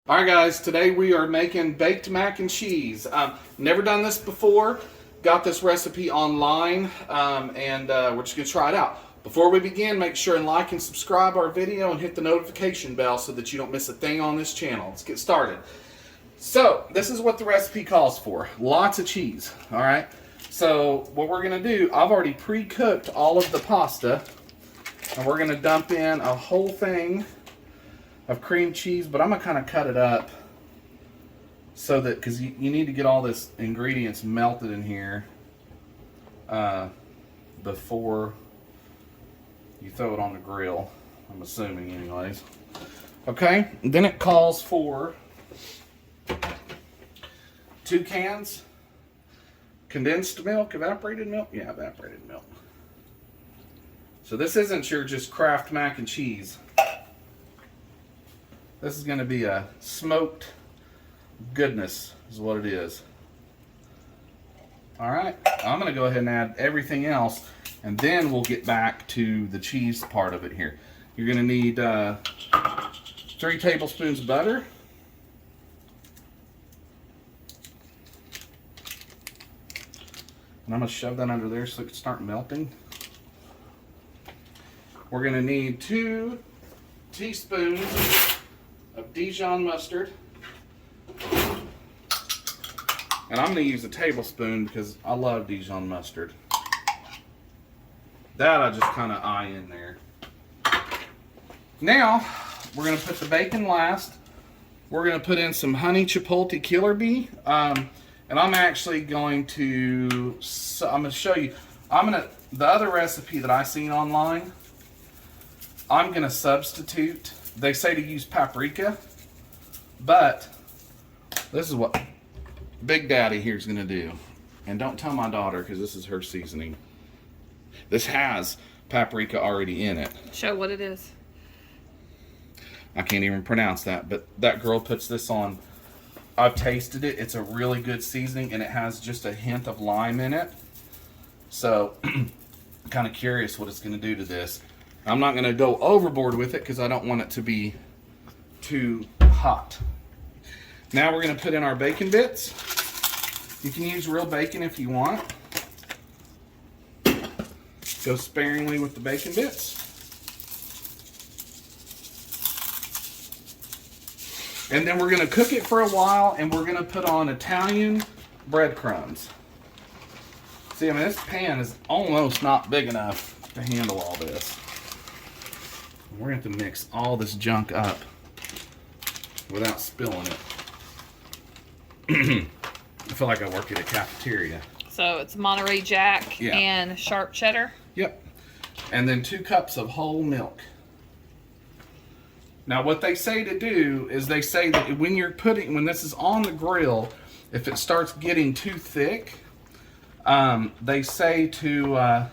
Alright guys, today we are making baked mac and cheese. Never done this before, got this recipe online, and we're just going to try it out. Before we begin, make sure and like and subscribe our video and hit the notification bell so that you don't miss a thing on this channel. Let's get started. So, this is what the recipe calls for. Lots of cheese, alright? So, what we're going to do, I've already pre-cooked all of the pasta, and we're going to dump in a whole thing of cream cheese, but I'm going to kind of cut it up so that, because you need to get all this ingredients melted in here before you throw it on the grill, I'm assuming anyways. Okay, and then it calls for 2 cans condensed milk, evaporated milk? Yeah, evaporated milk. So this isn't your just Kraft mac and cheese. This is going to be a smoked goodness is what it is. Alright, I'm going to go ahead and add everything else, and then we'll get back to the cheese part of it here. You're going to need 3 tablespoons of butter. And I'm going to shove that under there so it can start melting. We're going to need 2 teaspoons of Dijon mustard. And I'm going to use a tablespoon because I love Dijon mustard. That I just kind of eye in there. Now, we're going to put the bacon last. We're going to put in some honey chipotle killer bee. And I'm actually going to, I'm going to show you, the other recipe that I seen online, I'm going to substitute. They say to use paprika, but this is what Big Daddy here is going to do. And don't tell my daughter because this is her seasoning. This has paprika already in it. Show what it is. I can't even pronounce that, but that girl puts this on. I've tasted it. It's a really good seasoning, and it has just a hint of lime in it. So, I'm kind of curious what it's going to do to this. I'm not going to go overboard with it because I don't want it to be too hot. Now we're going to put in our bacon bits. You can use real bacon if you want. Go sparingly with the bacon bits. And then we're going to cook it for a while, and we're going to put on Italian breadcrumbs. See, I mean, this pan is almost not big enough to handle all this. We're going to have to mix all this junk up without spilling it. I feel like I work at a cafeteria. So it's Monterey Jack and sharp cheddar. Yep. And then 2 cups of whole milk. Now what they say to do is they say that when this is on the grill, if it starts getting too thick, they say to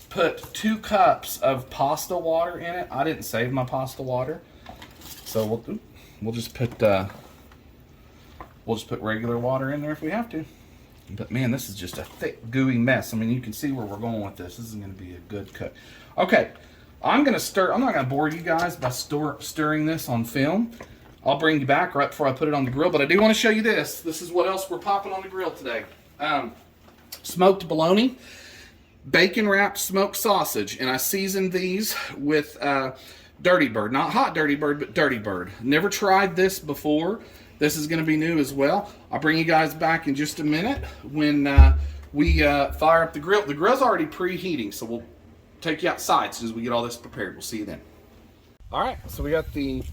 put 2 cups of pasta water in it. I didn't save my pasta water, so we'll just put regular water in there if we have to. But man, this is just a thick, gooey mess. I mean, you can see where we're going with this. This is going to be a good cook. Okay, I'm going to stir. I'm not going to bore you guys by stirring this on film. I'll bring you back right before I put it on the grill. But I do want to show you this. This is what else we're popping on the grill today. Smoked bologna. Bacon wrapped smoked sausage, and I seasoned these with Dirty Bird. Not Hot Dirty Bird, but Dirty Bird. Never tried this before. This is going to be new as well. I'll bring you guys back in just a minute when we fire up the grill. The grill's already preheating, so we'll take you outside as soon as we get all this prepared. We'll see you then. All right, so we got the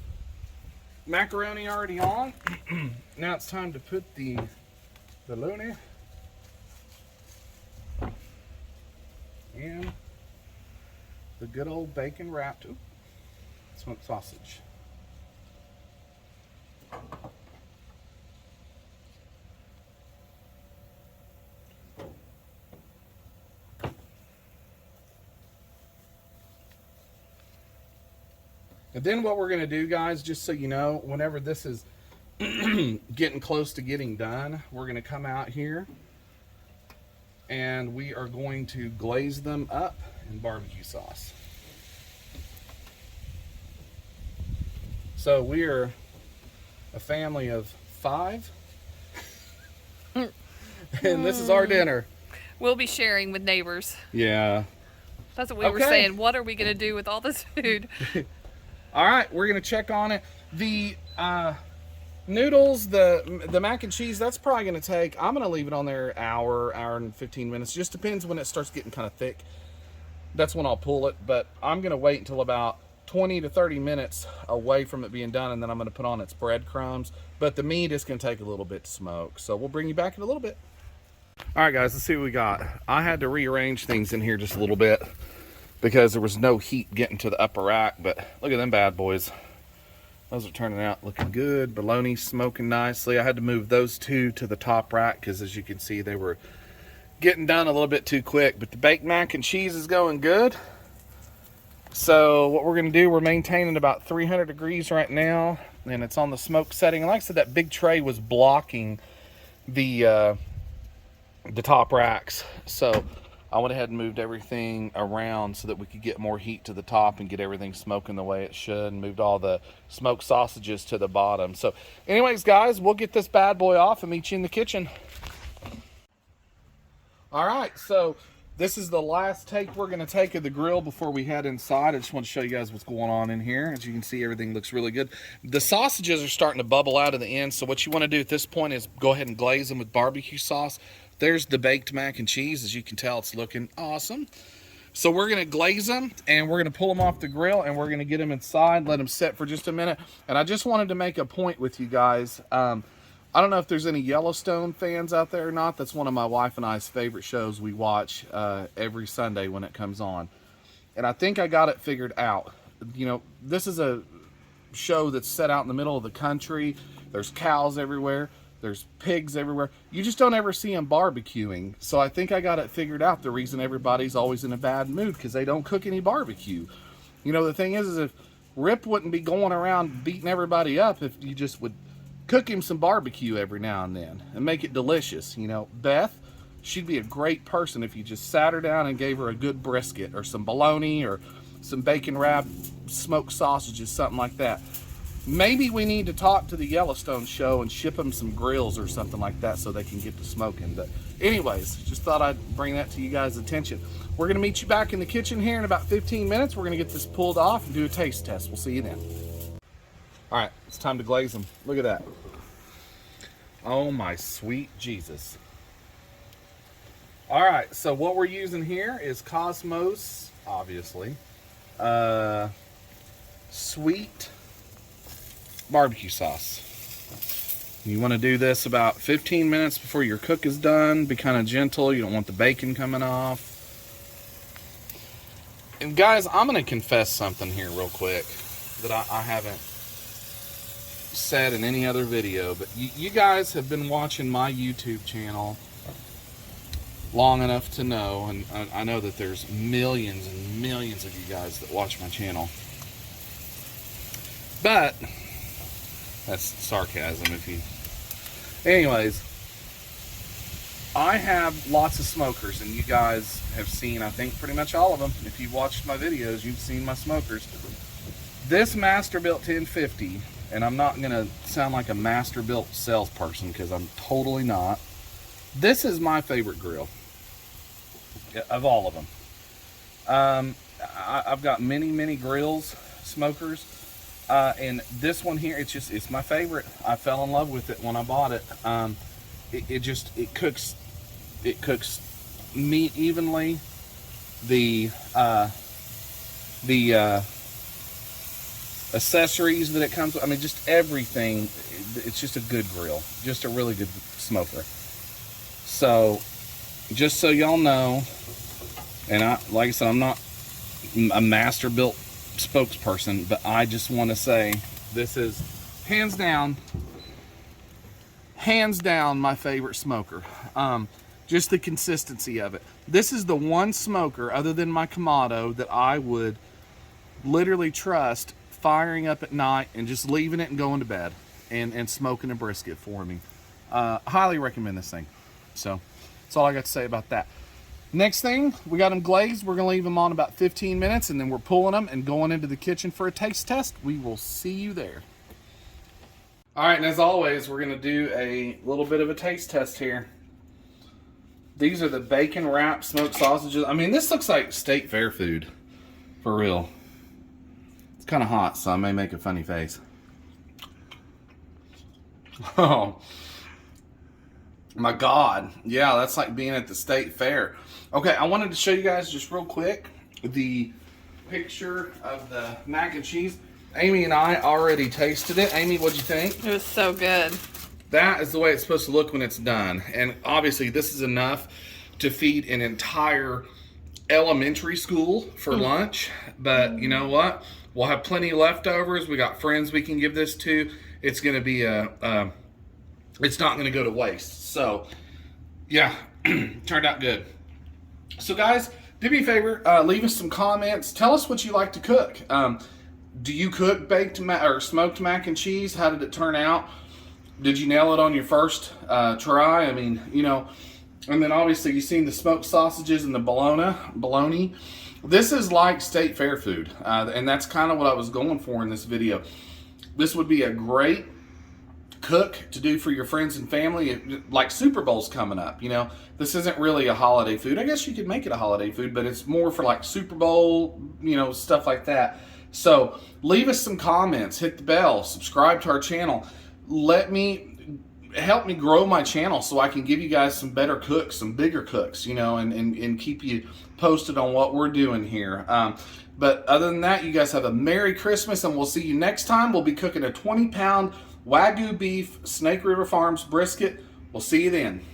macaroni already on. Now it's time to put the bologna and the good old bacon wrapped smoked sausage. And then what we're going to do, guys, just so you know, whenever this is getting close to getting done, we're going to come out here and we are going to glaze them up in barbecue sauce. So we are a family of 5. And this is our dinner. We'll be sharing with neighbors. Yeah. That's what we were saying. What are we going to do with all this food? All right, we're going to check on it. The noodles, the mac and cheese, that's probably going to take, I'm going to leave it on there hour and 15 minutes. Just depends when it starts getting kind of thick. That's when I'll pull it, but I'm going to wait until about 20 to 30 minutes away from it being done, and then I'm going to put on its breadcrumbs. But the meat is going to take a little bit to smoke, so we'll bring you back in a little bit. All right, guys, let's see what we got. I had to rearrange things in here just a little bit because there was no heat getting to the upper rack, but look at them bad boys. Those are turning out looking good. Bologna smoking nicely. I had to move those 2 to the top rack because, as you can see, they were getting done a little bit too quick. But the baked mac and cheese is going good. So what we're going to do, we're maintaining about 300 degrees right now, and it's on the smoke setting. And like I said, that big tray was blocking the top racks, so I went ahead and moved everything around so that we could get more heat to the top and get everything smoking the way it should, and moved all the smoked sausages to the bottom. So anyways, guys, we'll get this bad boy off and meet you in the kitchen. All right, so this is the last take we're going to take of the grill before we head inside. I just want to show you guys what's going on in here. As you can see, everything looks really good. The sausages are starting to bubble out of the end, so what you want to do at this point is go ahead and glaze them with barbecue sauce. There's the baked mac and cheese. As you can tell, it's looking awesome. So we're going to glaze them, and we're going to pull them off the grill, and we're going to get them inside, let them set for just a minute. And I just wanted to make a point with you guys. I don't know if there's any Yellowstone fans out there or not. That's one of my wife and I's favorite shows we watch every Sunday when it comes on. And I think I got it figured out. You know, this is a show that's set out in the middle of the country. There's cows everywhere. There's pigs everywhere. You just don't ever see them barbecuing. So I think I got it figured out. The reason everybody's always in a bad mood because they don't cook any barbecue. You know, the thing is if Rip wouldn't be going around beating everybody up if you just would cook him some barbecue every now and then and make it delicious. You know, Beth, she'd be a great person if you just sat her down and gave her a good brisket or some bologna or some bacon wrapped smoked sausages, something like that. Maybe we need to talk to the Yellowstone show and ship them some grills or something like that so they can get to smoking. But anyways, just thought I'd bring that to you guys' attention. We're going to meet you back in the kitchen here in about 15 minutes. We're going to get this pulled off and do a taste test. We'll see you then. All right, it's time to glaze them. Look at that. Oh my sweet Jesus. All right, so what we're using here is Cosmos, obviously, sweet barbecue sauce. You want to do this about 15 minutes before your cook is done. Be kind of gentle. You don't want the bacon coming off. And guys, I'm going to confess something here real quick that I haven't said in any other video, but you guys have been watching my YouTube channel long enough to know, and I know that there's millions and millions of you guys that watch my channel, but that's sarcasm if you... Anyways, I have lots of smokers, and you guys have seen, I think, pretty much all of them. If you've watched my videos, you've seen my smokers. This Masterbuilt 1050, and I'm not going to sound like a Masterbuilt salesperson because I'm totally not. This is my favorite grill of all of them. I've got many grills, smokers. And this one here, it's my favorite. I fell in love with it when I bought it. It cooks meat evenly. The accessories that it comes with, I mean, just everything. It's just a good grill, just a really good smoker. So, just so y'all know, and like I said, I'm not a Masterbuilt spokesperson, but I just want to say this is hands down my favorite smoker. Just the consistency of it. This is the one smoker other than my Kamado that I would literally trust firing up at night and just leaving it and going to bed and smoking a brisket for me. Highly recommend this thing. So that's all I got to say about that. Next thing, we got them glazed. We're going to leave them on about 15 minutes, and then we're pulling them and going into the kitchen for a taste test. We will see you there. All right, and as always, we're going to do a little bit of a taste test here. These are the bacon wrapped smoked sausages. I mean, this looks like state fair food, for real. It's kind of hot, so I may make a funny face. Oh, my God. Yeah, that's like being at the state fair. Okay, I wanted to show you guys just real quick the picture of the mac and cheese. Amy and I already tasted it. Amy, what'd you think? It was so good. That is the way it's supposed to look when it's done. And obviously this is enough to feed an entire elementary school for lunch. But you know what? We'll have plenty of leftovers. We got friends we can give this to. It's going to be it's not going to go to waste. So yeah, turned out good. So guys, do me a favor, leave us some comments. Tell us what you like to cook. Do you cook baked or smoked mac and cheese? How did it turn out? Did you nail it on your first try? I mean, you know, and then obviously you've seen the smoked sausages and the bologna. This is like state fair food, and that's kind of what I was going for in this video. This would be a great cook to do for your friends and family, like Super Bowl's coming up. You know, this isn't really a holiday food. I guess you could make it a holiday food, but it's more for like Super Bowl, you know, stuff like that. So leave us some comments, hit the bell, subscribe to our channel. Help me grow my channel so I can give you guys some better cooks, some bigger cooks, you know, and keep you posted on what we're doing here. But other than that, you guys have a Merry Christmas, and we'll see you next time. We'll be cooking a 20-pound Wagyu beef Snake River Farms brisket. We'll see you then.